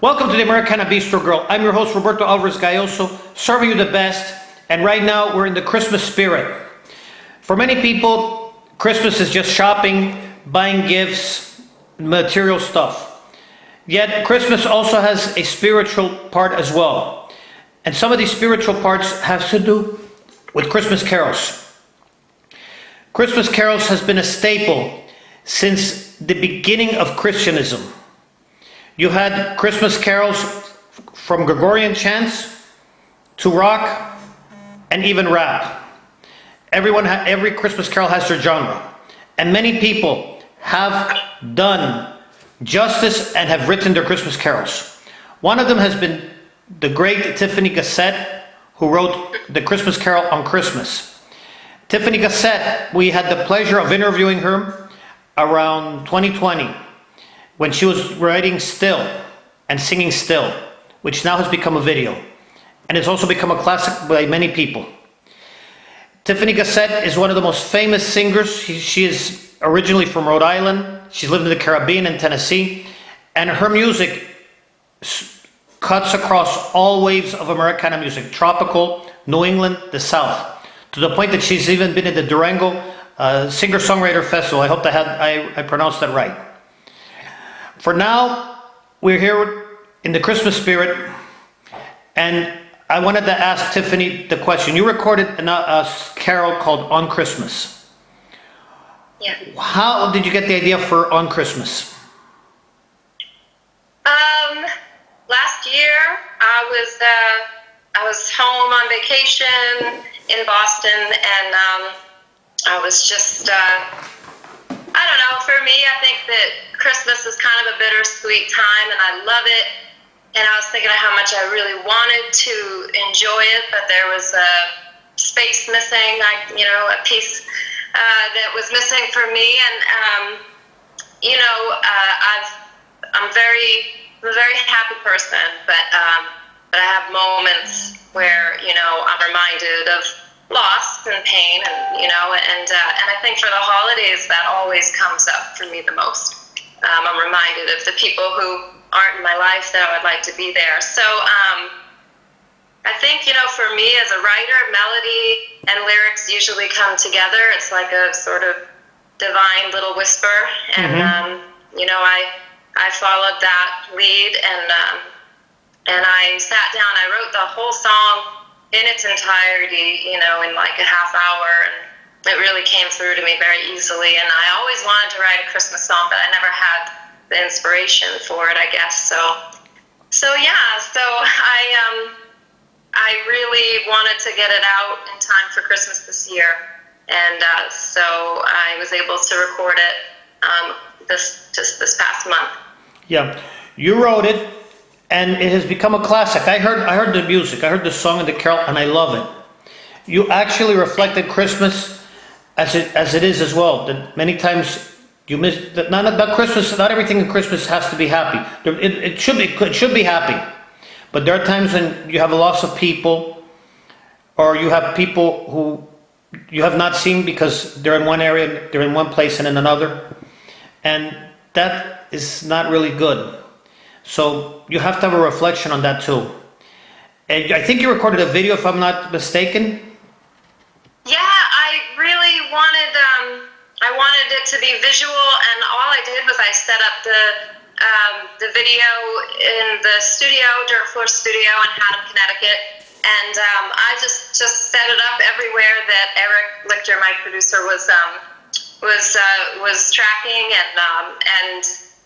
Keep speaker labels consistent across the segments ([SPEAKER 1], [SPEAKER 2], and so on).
[SPEAKER 1] Welcome to the Americana Bistro Grill. I'm your host, Roberto Alvarez-Galloso, serving you the best. And right now, we're in the Christmas spirit. For many people, Christmas is just shopping, buying gifts, material stuff. Yet, Christmas also has a spiritual part as well. And some of these spiritual parts have to do with Christmas carols. Christmas carols has been a staple since the beginning of Christianism. You had Christmas carols from Gregorian chants to rock and even rap. Every Christmas carol has their genre. And many people have done justice and have written their Christmas carols. One of them has been the great Tiffany Gassette, who wrote the Christmas Carol on Christmas. Tiffany Gassette, we had the pleasure of interviewing her around 2020. When she was writing Still and singing Still, which now has become a video. And it's also become a classic by many people. Tiffany Gassette is one of the most famous singers. She is originally from Rhode Island. She's lived in the Caribbean and Tennessee. And her music cuts across all waves of Americana music. Tropical, New England, the South. To the point that she's even been in the Durango Singer-Songwriter Festival. I hope I pronounced that right. For now, we're here in the Christmas spirit, and I wanted to ask Tiffany the question. You recorded a carol called On Christmas.
[SPEAKER 2] Yeah.
[SPEAKER 1] How did you get the idea for On Christmas?
[SPEAKER 2] Last year, I was home on vacation in Boston, and I was just, I don't know, for me, I think that Christmas is kind of a bittersweet time, and I love it. And I was thinking of how much I really wanted to enjoy it, but there was a space missing, a piece that was missing for me. And, I'm a very happy person, but I have moments where, I'm reminded of loss and pain, and I think for the holidays that always comes up for me the most. I'm reminded of the people who aren't in my life that I would like to be there. So I think, for me as a writer, melody and lyrics usually come together. It's like a sort of divine little whisper, and I followed that lead, and I sat down. I wrote the whole song in its entirety, in like a half hour, and it really came through to me very easily. And I always wanted to write a Christmas song, but I never had the inspiration for it, I guess. So I really wanted to get it out in time for Christmas this year, and so I was able to record it this past month.
[SPEAKER 1] Yeah, you wrote it, and it has become a classic. I heard the music, I heard the song and the carol, and I love it. You actually reflected Christmas as it is as well. That many times you miss that. Not Christmas. Not everything in Christmas has to be happy. It should be happy, but there are times when you have a loss of people, or you have people who you have not seen because they're in one area, they're in one place and in another, and that is not really good. So you have to have a reflection on that too. And I think you recorded a video, if I'm not mistaken.
[SPEAKER 2] Yeah, I really wanted it to be visual, and all I did was I set up the video in the studio, Dirt Floor Studio in Haddam, Connecticut, and I just set it up everywhere that Eric Lichter, my producer, was tracking,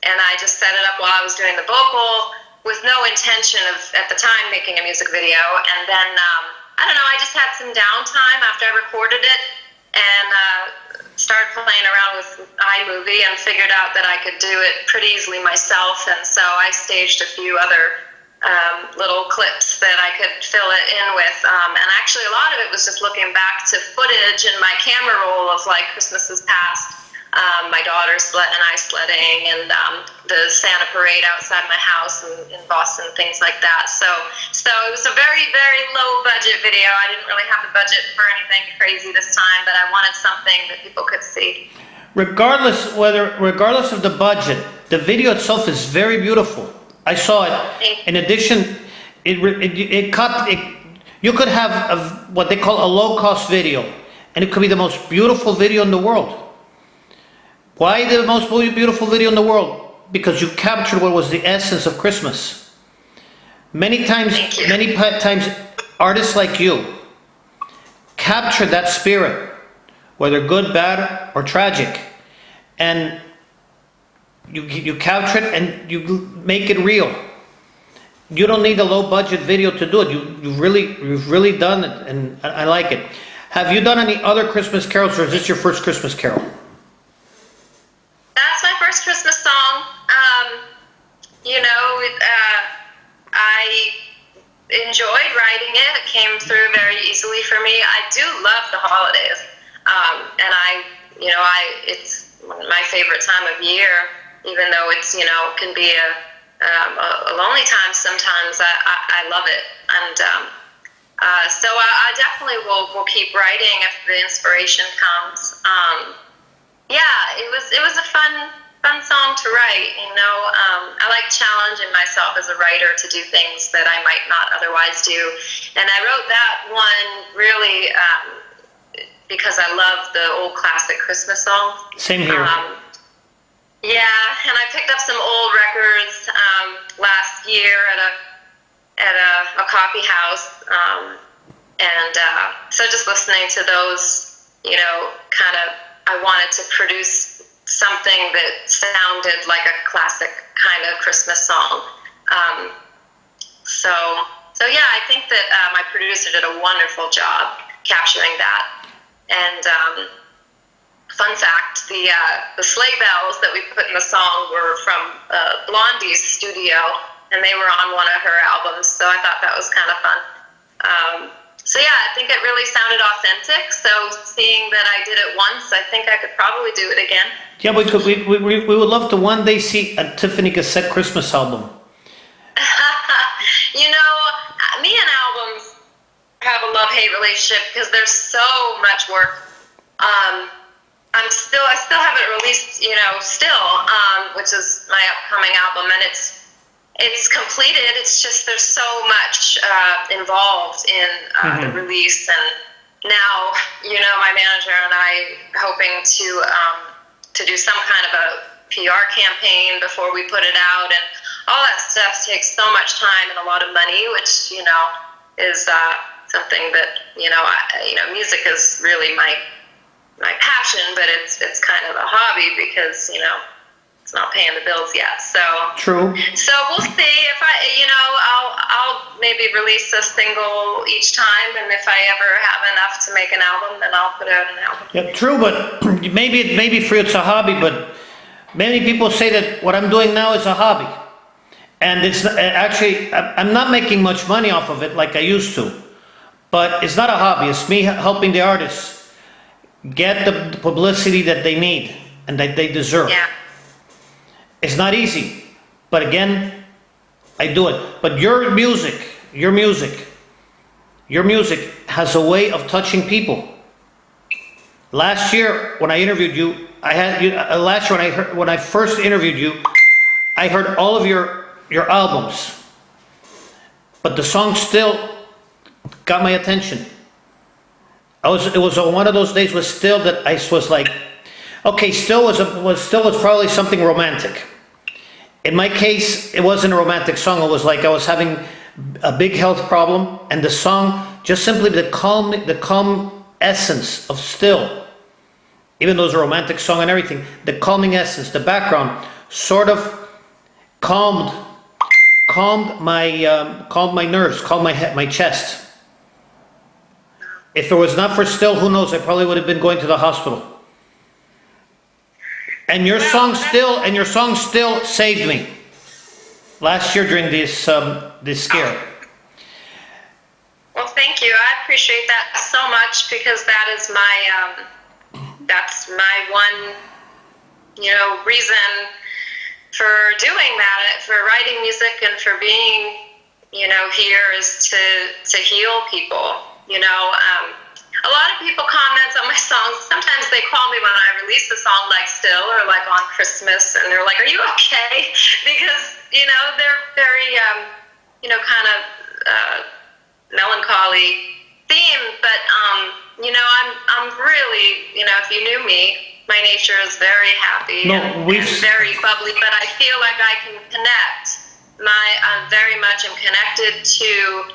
[SPEAKER 2] and I just set it up while I was doing the vocal, with no intention of, at the time, making a music video. And then, I don't know, I just had some downtime after I recorded it, and started playing around with iMovie and figured out that I could do it pretty easily myself. And so I staged a few other little clips that I could fill it in with. And actually, a lot of it was just looking back to footage in my camera roll of like Christmases past. My daughter and I sledding, and the Santa parade outside my house in Boston, things like that. So it was a very, very low budget video. I didn't really have the budget for anything crazy this time, but I wanted something that people could see.
[SPEAKER 1] Regardless of the budget, the video itself is very beautiful. I saw it. In addition, you could have what they call a low-cost video, and it could be the most beautiful video in the world. Why the most beautiful video in the world? Because you captured what was the essence of Christmas. Many times, artists like you capture that spirit, whether good, bad, or tragic, and you capture it and you make it real. You don't need a low-budget video to do it. You've really done it, and I like it. Have you done any other Christmas carols, or is this your first Christmas carol?
[SPEAKER 2] That's my first Christmas song. I enjoyed writing it. It came through very easily for me. I do love the holidays, and it's my favorite time of year. Even though it's can be a lonely time sometimes, I love it, and so I definitely will keep writing if the inspiration comes. It was a fun song to write. I like challenging myself as a writer to do things that I might not otherwise do, and I wrote that one really because I love the old classic Christmas songs.
[SPEAKER 1] Same here.
[SPEAKER 2] And I picked up some old records last year at a coffee house, so just listening to those, I wanted to produce something that sounded like a classic kind of Christmas song. I think that my producer did a wonderful job capturing that. And fun fact, the sleigh bells that we put in the song were from Blondie's studio, and they were on one of her albums, so I thought that was kind of fun. I think it really sounded authentic, so seeing that I did it once, I think I could probably do it again.
[SPEAKER 1] Yeah, we would love to one day see a Tiffany Gassette Christmas album.
[SPEAKER 2] Me and albums have a love-hate relationship because there's so much work. I still haven't released, which is my upcoming album, and it's completed. It's just there's so much involved in the release, and now my manager and I hoping to do some kind of a PR campaign before we put it out, and all that stuff takes so much time and a lot of money, which is something that music is really my passion, but it's kind of a hobby because it's not paying the bills yet. So
[SPEAKER 1] true.
[SPEAKER 2] So we'll see if I'll maybe release a single each time, and if I ever have enough to make an album, then I'll put out an album.
[SPEAKER 1] Yeah, true, but maybe for you it's a hobby, but many people say that what I'm doing now is a hobby, and it's actually I'm not making much money off of it like I used to, but it's not a hobby. It's me helping the artists get the publicity that they need and that they deserve.
[SPEAKER 2] Yeah.
[SPEAKER 1] It's not easy, but again, I do it. But your music has a way of touching people. Last year, when I interviewed you, when I first interviewed you, I heard all of your albums, but the song still got my attention. It was one of those days with Still that I was like, okay, Still was probably something romantic. In my case, it wasn't a romantic song. It was like I was having a big health problem, and the song, just simply the calm essence of Still, even though it's a romantic song and everything, the calming essence, the background, sort of calmed my nerves, calmed my chest. If it was not for Still, who knows? I probably would have been going to the hospital. And your song still saved me last year during this scare.
[SPEAKER 2] Well, thank you. I appreciate that so much, because that is that's my one, reason for doing that, for writing music and for being, here, is to heal people. a lot of people comment on my songs. Sometimes they call me when I release a song like Still or like on Christmas, and they're like, "Are you okay?" Because they're very kind of melancholy theme. But I'm really if you knew me, my nature is very happy and very bubbly. But I feel like I can connect. I'm very much connected to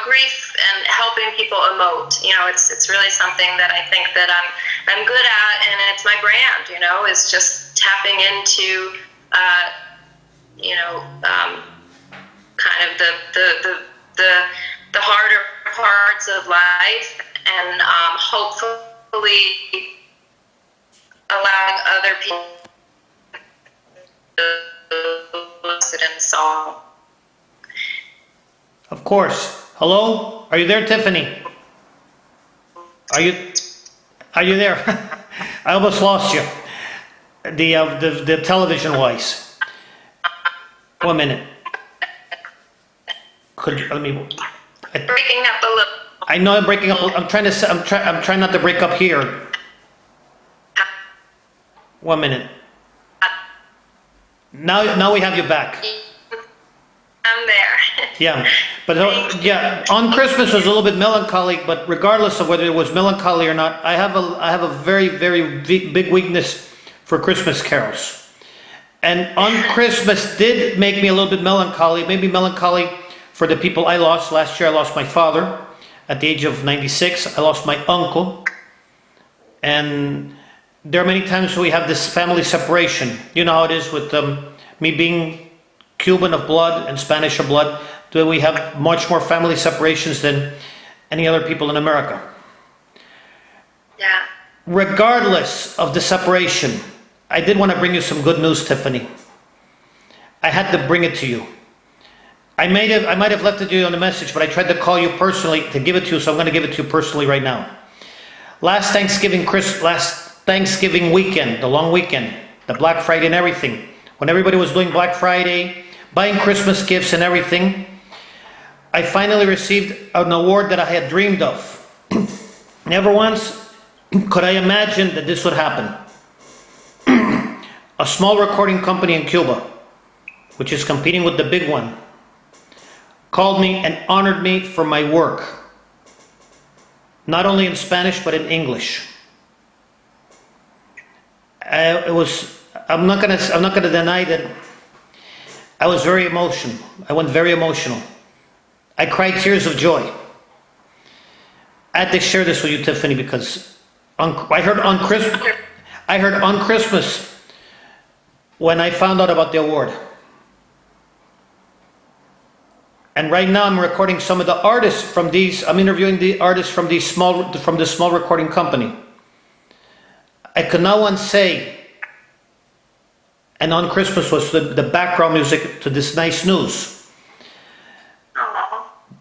[SPEAKER 2] grief and helping people emote. It's really something that I think that I'm good at, and it's my brand. Is just tapping into kind of the harder parts of life, and hopefully allowing other people to listen in song.
[SPEAKER 1] Of course. Hello? Are you there, Tiffany? Are you there? I almost lost you. The television wise. 1 minute.
[SPEAKER 2] Breaking up a little.
[SPEAKER 1] I know I'm breaking up. I'm trying not to break up here. 1 minute. Now we have you back.
[SPEAKER 2] I'm there.
[SPEAKER 1] Yeah, but on Christmas was a little bit melancholy, but regardless of whether it was melancholy or not, I have a very, very big weakness for Christmas carols. And on Christmas did make me a little bit melancholy, maybe melancholy for the people I lost. Last year I lost my father at the age of 96. I lost my uncle. And there are many times we have this family separation. You know how it is with me being Cuban of blood and Spanish of blood, that we have much more family separations than any other people in America.
[SPEAKER 2] Yeah.
[SPEAKER 1] Regardless of the separation, I did want to bring you some good news, Tiffany. I had to bring it to you. I might have left it to you on a message, but I tried to call you personally to give it to you, so I'm going to give it to you personally right now. Last Thanksgiving weekend, the long weekend, the Black Friday and everything, when everybody was doing Black Friday, buying Christmas gifts and everything, I finally received an award that I had dreamed of. Never once could I imagine that this would happen. A small recording company in Cuba, which is competing with the big one, called me and honored me for my work, not only in Spanish but in English. I'm not gonna deny that I was very emotional. I went very emotional. I cried tears of joy. I had to share this with you, Tiffany, because I heard on Christmas when I found out about the award. And right now I'm recording some of the artists from these. I'm interviewing the artists from this small recording company. I could not once say, and on Christmas was the background music to this nice news,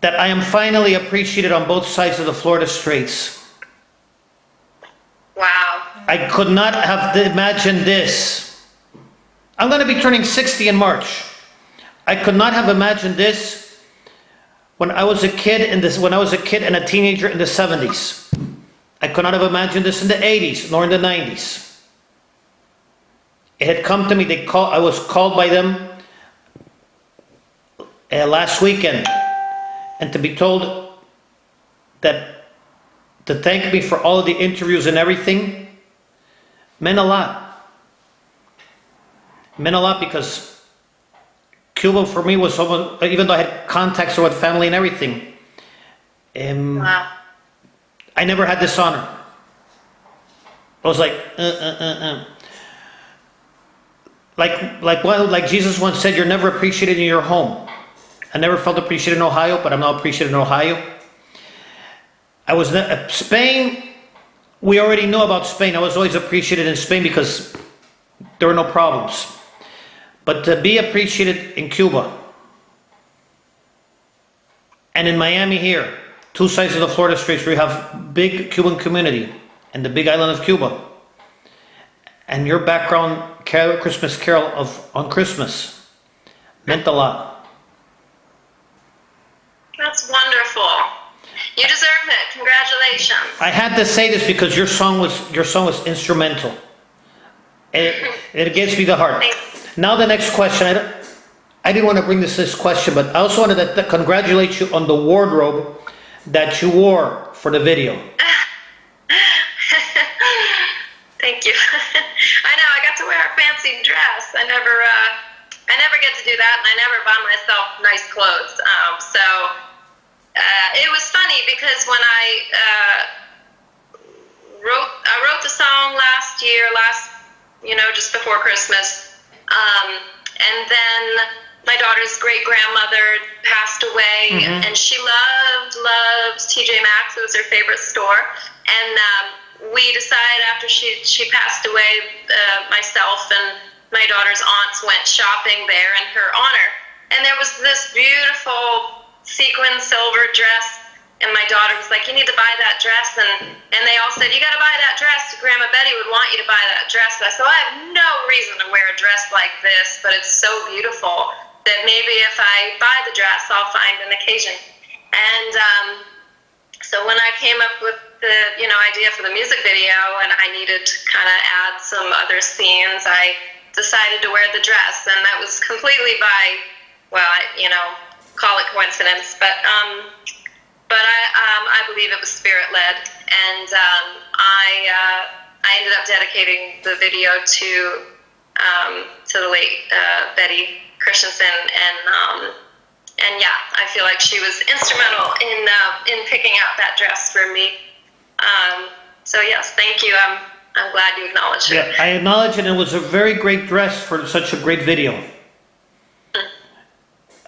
[SPEAKER 1] that I am finally appreciated on both sides of the Florida Straits.
[SPEAKER 2] Wow.
[SPEAKER 1] I could not have imagined this. I'm going to be turning 60 in March. I could not have imagined this when I was a kid and a teenager in the 70s. I could not have imagined this in the 80s nor in the 90s. It had come to me. I was called by them last weekend, and to be told that to thank me for all of the interviews and everything meant a lot. It meant a lot because Cuba for me was almost, even though I had contacts with family and everything,
[SPEAKER 2] Wow.
[SPEAKER 1] I never had this honor. I was like, Like Jesus once said, you're never appreciated in your home. I never felt appreciated in Ohio, but I'm now appreciated in Ohio. Spain, we already know about Spain. I was always appreciated in Spain because there were no problems. But to be appreciated in Cuba and in Miami here, two sides of the Florida Straits where you have big Cuban community and the big island of Cuba, and your background Christmas carol on Christmas meant a lot.
[SPEAKER 2] That's wonderful. congratulations.
[SPEAKER 1] I had to say this because your song was instrumental. It gives me the heart. Now the next question. I didn't want to bring this question, but I also wanted to congratulate you on the wardrobe that you wore for the video.
[SPEAKER 2] Thank you. I know, I got to wear a fancy dress. I never get to do that, and I never buy myself nice clothes. It was funny because when I wrote the song last year, just before Christmas, and then my daughter's great grandmother passed away, and she loved TJ Maxx. It was her favorite store, and we decided after she passed away, myself and my daughter's aunts went shopping there in her honor. And there was this beautiful sequin silver dress, and my daughter was like, you need to buy that dress. And they all said, you got to buy that dress. Grandma Betty would want you to buy that dress. And I said, well, I have no reason to wear a dress like this, but it's so beautiful that maybe if I buy the dress, I'll find an occasion. And so when I came up with the idea for the music video, and I needed to kind of add some other scenes, I decided to wear the dress, and that was completely by, call it coincidence, but I believe it was spirit led, and I ended up dedicating the video to the late Betty Christensen, and yeah, I feel like she was instrumental in picking out that dress for me. So yes, thank you. I'm glad you acknowledged it.
[SPEAKER 1] Yeah, I acknowledge it. It was a very great dress for such a great video.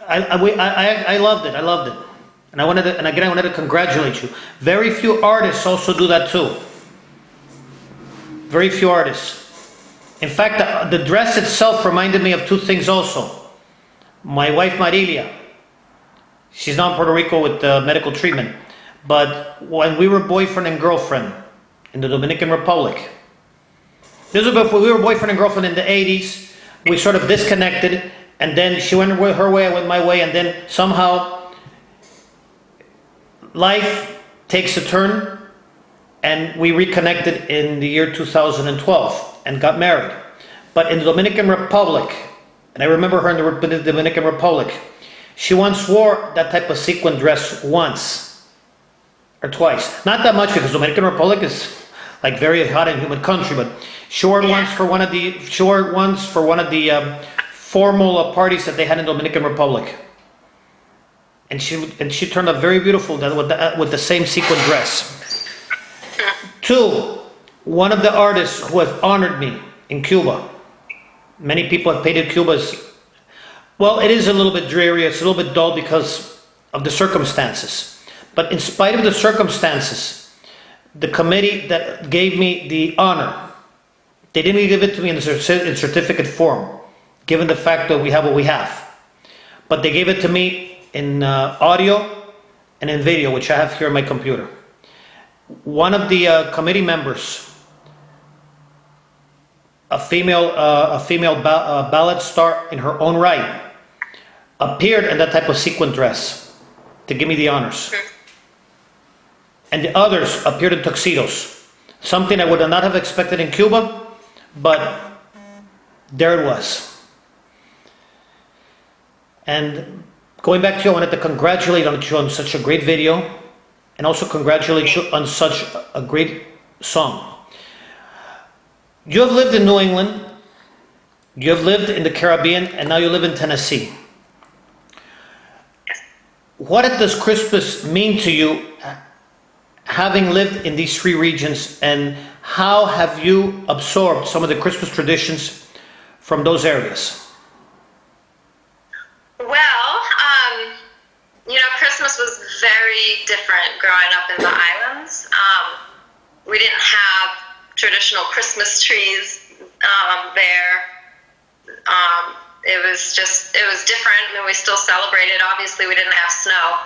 [SPEAKER 1] I loved it. I loved it, and I wanted to congratulate you. Very few artists also do that too. Very few artists. In fact, the dress itself reminded me of two things also. My wife Marilia. She's now in Puerto Rico with medical treatment. But when we were boyfriend and girlfriend in the Dominican Republic, this was before we were boyfriend and girlfriend in the 80s. We sort of disconnected, and then she went her way, I went my way, and then somehow life takes a turn, and we reconnected in the year 2012 and got married. But in the Dominican Republic, and I remember her in the Dominican Republic, she once wore that type of sequin dress once or twice. Not that much because the Dominican Republic is like very hot and humid country, but she wore it once for one of the formal parties that they had in the Dominican Republic. And she turned out very beautiful with the same sequin dress. Two, one of the artists who has honored me in Cuba. Many people have painted Cuba's. Well, it is a little bit dreary, it's a little bit dull because of the circumstances. But in spite of the circumstances, the committee that gave me the honor, they didn't give it to me in certificate form, given the fact that we have what we have. But they gave it to me in audio and in video, which I have here on my computer. One of the committee members, a female ballad star in her own right, appeared in that type of sequin dress to give me the honors. And the others appeared in tuxedos. Something I would not have expected in Cuba, but there it was. And going back to you, I wanted to congratulate you on such a great video, and also congratulate you on such a great song. You have lived in New England, you have lived in the Caribbean, and now you live in Tennessee. What does Christmas mean to you, having lived in these three regions, and how have you absorbed some of the Christmas traditions from those areas?
[SPEAKER 2] Well, Christmas was very different growing up in the islands. We didn't have traditional Christmas trees there. It was different, and we still celebrated. Obviously, we didn't have snow.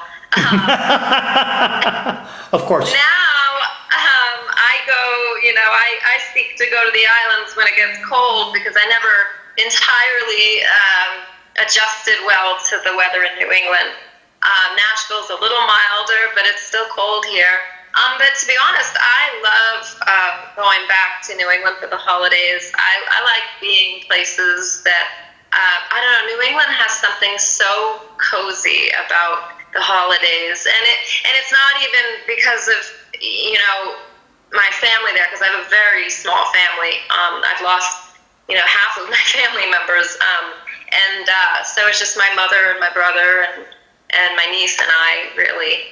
[SPEAKER 1] Of course.
[SPEAKER 2] Now, I go, I seek to go to the islands when it gets cold because I never entirely adjusted well to the weather in New England. Nashville's a little milder, but it's still cold here. But to be honest, I love going back to New England for the holidays. I like being places that, I don't know, New England has something so cozy about the holidays. And it's not even because of, my family there, because I have a very small family. I've lost, half of my family members. So it's just my mother and my brother and my niece and I, really.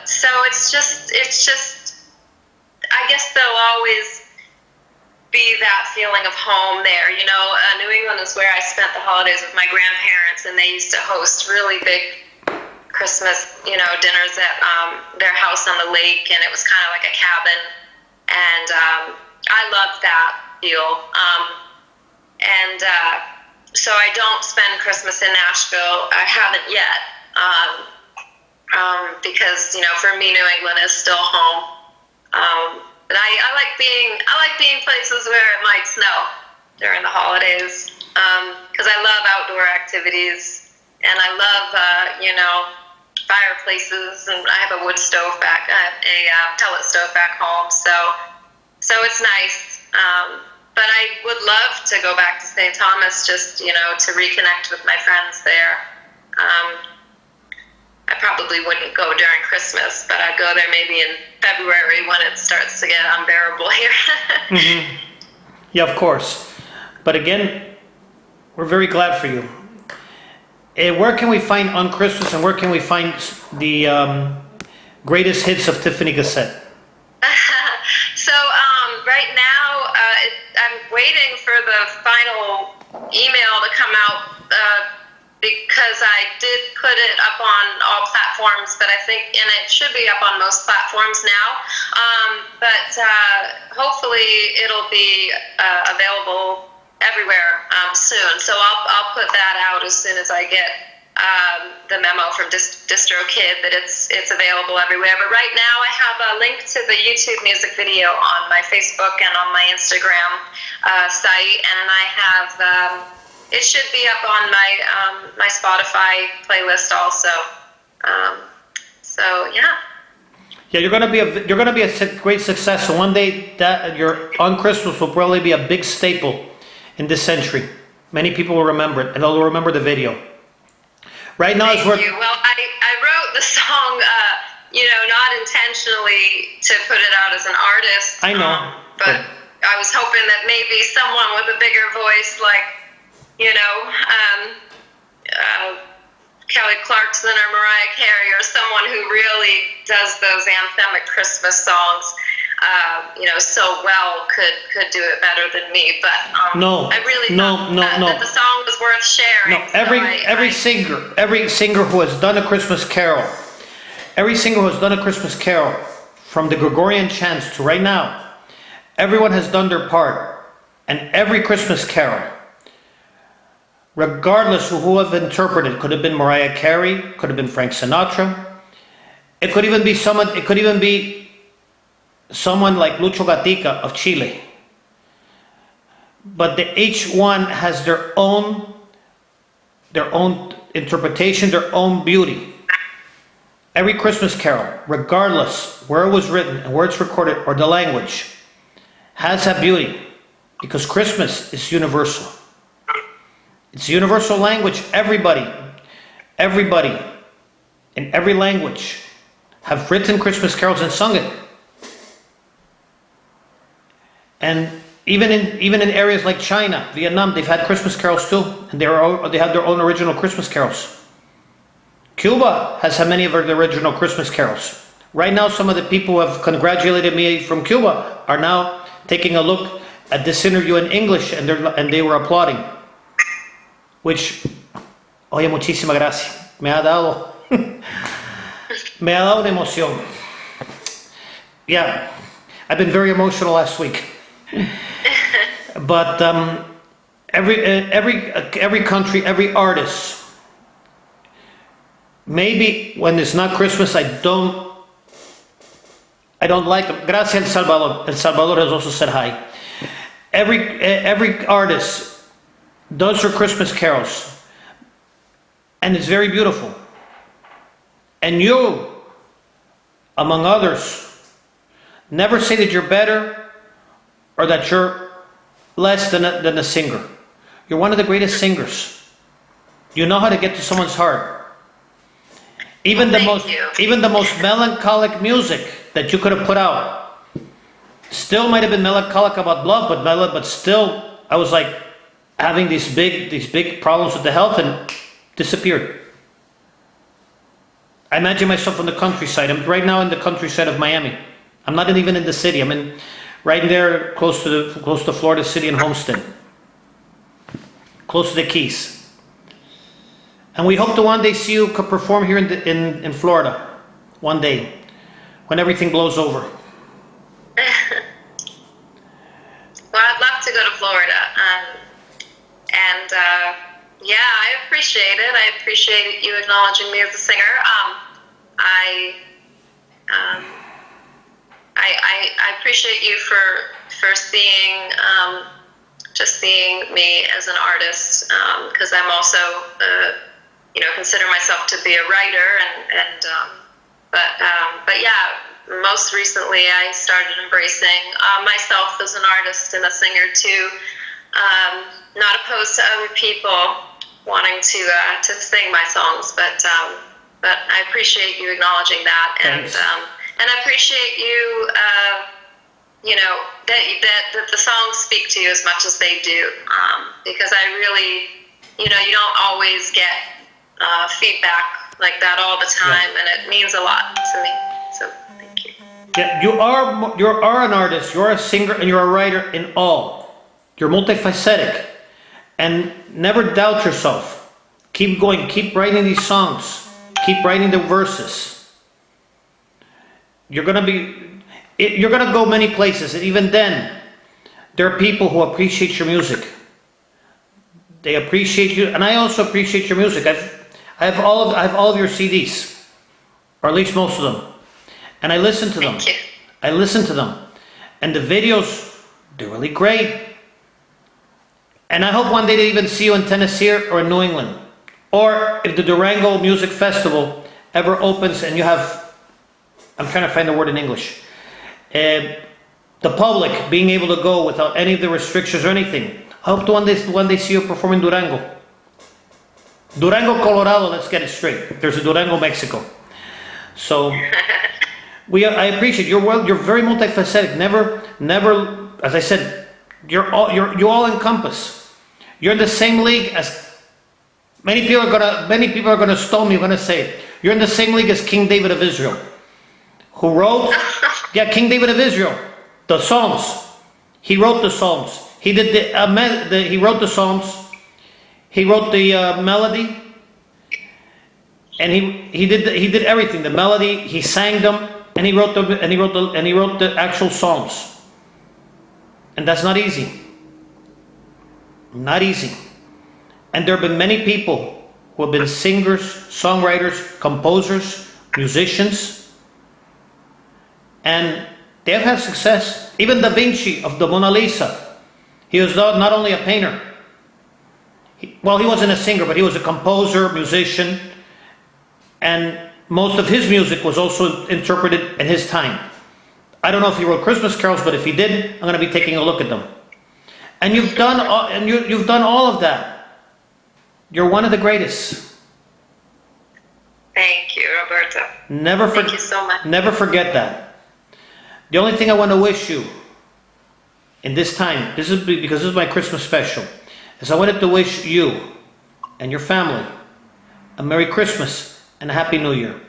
[SPEAKER 2] So it's just, I guess there'll always be that feeling of home there. New England is where I spent the holidays with my grandparents, and they used to host really big Christmas, dinners at their house on the lake, and it was kind of like a cabin. And I loved that feel. So I don't spend Christmas in Nashville. I haven't yet. Because for me, New England is still home. But I like being places where it might snow during the holidays, because I love outdoor activities, and I love fireplaces, and I have a wood stove a pellet stove back home, so it's nice. But I would love to go back to St. Thomas, just to reconnect with my friends there. I probably wouldn't go during Christmas, but I'd go there maybe in February when it starts to get unbearable here.
[SPEAKER 1] Mm-hmm. Yeah, of course. But again, we're very glad for you. Where can we find On Christmas, and where can we find the greatest hits of Tiffany Gassette?
[SPEAKER 2] So right now, I'm waiting for the final email to come out, because I did put it up on all platforms, but I think, and it should be up on most platforms now, but hopefully it'll be available everywhere soon. So I'll put that out as soon as I get the memo from DistroKid that it's available everywhere. But right now I have a link to the YouTube music video on my Facebook and on my Instagram site, and I have it should be up on my Spotify playlist also. So yeah.
[SPEAKER 1] Yeah, you're gonna be a great success. So one day that your On Christmas will probably be a big staple in this century. Many people will remember it, and they'll remember the video. Right now,
[SPEAKER 2] Thank you. Well, I wrote the song, not intentionally to put it out as an artist.
[SPEAKER 1] I know,
[SPEAKER 2] but I was hoping that maybe someone with a bigger voice, like Kelly Clarkson or Mariah Carey, or someone who really does those anthemic Christmas songs, so well, could do it better than me. But I really thought that the song was worth sharing.
[SPEAKER 1] No, every singer who has done a Christmas carol, from the Gregorian chants to right now, everyone has done their part, and every Christmas carol, regardless of who have interpreted, could have been Mariah Carey, could have been Frank Sinatra. It could even be someone like Lucho Gatica of Chile. But each one has their own interpretation, their own beauty. Every Christmas carol, regardless where it was written and where it's recorded or the language, has that beauty, because Christmas is universal. It's a universal language. Everybody in every language have written Christmas carols and sung it. And even in areas like China, Vietnam, they've had Christmas carols too, and they have their own original Christmas carols. Cuba has had many of the original Christmas carols. Right now, some of the people who have congratulated me from Cuba are now taking a look at this interview in English, and they were applauding. Which, oye, muchísimas gracias. Me ha dado una emoción. Yeah, I've been very emotional last week. But every country, every artist. Maybe when it's not Christmas, I don't like them. Gracias, El Salvador. El Salvador has also said hi. Every artist does her Christmas carols, and it's very beautiful. And you among others. Never say that you're better or that you're less than a singer. You're one of the greatest singers. You know how to get to someone's heart. Even the most melancholic music that you could have put out still might have been melancholic about love, but still, I was like having these big problems with the health and disappeared. I imagine myself in the countryside. I'm right now in the countryside of Miami. I'm not even in the city. I'm in right there, close to Florida City and Homestead, close to the Keys. And we hope to one day see you perform here in Florida, one day, when everything blows over.
[SPEAKER 2] Well, I'd love to go to Florida. Yeah, I appreciate it. I appreciate you acknowledging me as a singer. I appreciate you for seeing me as an artist, because I'm also consider myself to be a writer, but yeah, most recently I started embracing myself as an artist and a singer too. Not opposed to other people wanting to sing my songs, but I appreciate you acknowledging that.
[SPEAKER 1] Thanks.
[SPEAKER 2] And I appreciate you, that the songs speak to you as much as they do, because I really, you don't always get feedback like that all the time, and it means a lot to me. So thank you.
[SPEAKER 1] Yeah, you are an artist. You're a singer and you're a writer in all. You're multifaceted, and never doubt yourself. Keep going. Keep writing these songs. Keep writing the verses. You're gonna go many places, and even then, there are people who appreciate your music. They appreciate you, and I also appreciate your music. I have all of your CDs, or at least most of them, and I listen to them.
[SPEAKER 2] Thank you.
[SPEAKER 1] I listen to them, and the videos, they're really great. And I hope one day to even see you in Tennessee or in New England, or if the Durango Music Festival ever opens and you have, I'm trying to find the word in English, the public being able to go without any of the restrictions or anything. I hope to one day see you perform in Durango, Colorado. Let's get it straight. There's a Durango, Mexico. So I appreciate you're very multifaceted. Never, as I said, you all encompass. You're in the same league as many people are gonna stone me. Are gonna say you're in the same league as King David of Israel, who wrote, King David of Israel, the Psalms. He wrote the Psalms. He did he wrote the Psalms. He wrote the melody, and he did everything. The melody, he sang them, and he wrote the actual Psalms. And that's not easy. Not easy. And there have been many people who have been singers, songwriters, composers, musicians, and they have had success. Even Da Vinci of the Mona Lisa, he was not only a painter. He wasn't a singer, but he was a composer, musician, and most of his music was also interpreted in his time. I don't know if he wrote Christmas carols, but if he did, I'm going to be taking a look at them. And you've done all of that. You're one of the greatest.
[SPEAKER 2] Thank you, Roberto.
[SPEAKER 1] Thank
[SPEAKER 2] you so much.
[SPEAKER 1] Never forget that. The only thing I want to wish you in this time, because this is my Christmas special, is I wanted to wish you and your family a Merry Christmas and a Happy New Year,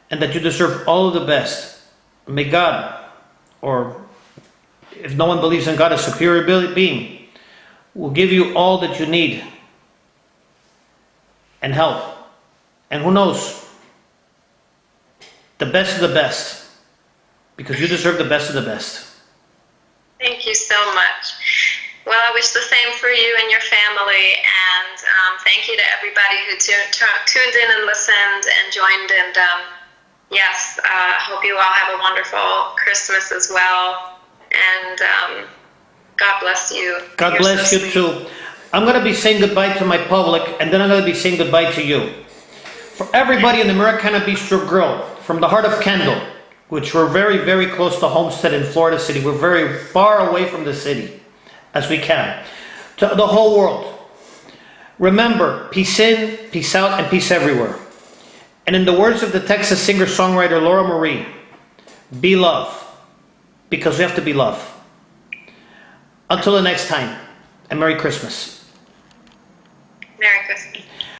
[SPEAKER 1] and that you deserve all of the best. May God, or if no one believes in God, a superior being, will give you all that you need and help. And who knows, the best of the best, because you deserve the best of the best.
[SPEAKER 2] Thank you so much. Well, I wish the same for you and your family, and thank you to everybody who tuned in and listened and joined. And yes, hope you all have a wonderful Christmas as well. And God bless you.
[SPEAKER 1] God bless you too. I'm going to be saying goodbye to my public, and then I'm going to be saying goodbye to you. For everybody in the Americana Bistro Grill, from the heart of Kendall, which we're very, very close to Homestead in Florida City. We're very far away from the city as we can. To the whole world. Remember, peace in, peace out, and peace everywhere. And in the words of the Texas singer-songwriter Laura Marie, be love, because we have to be love. Until the next time, and Merry Christmas.
[SPEAKER 2] Merry Christmas.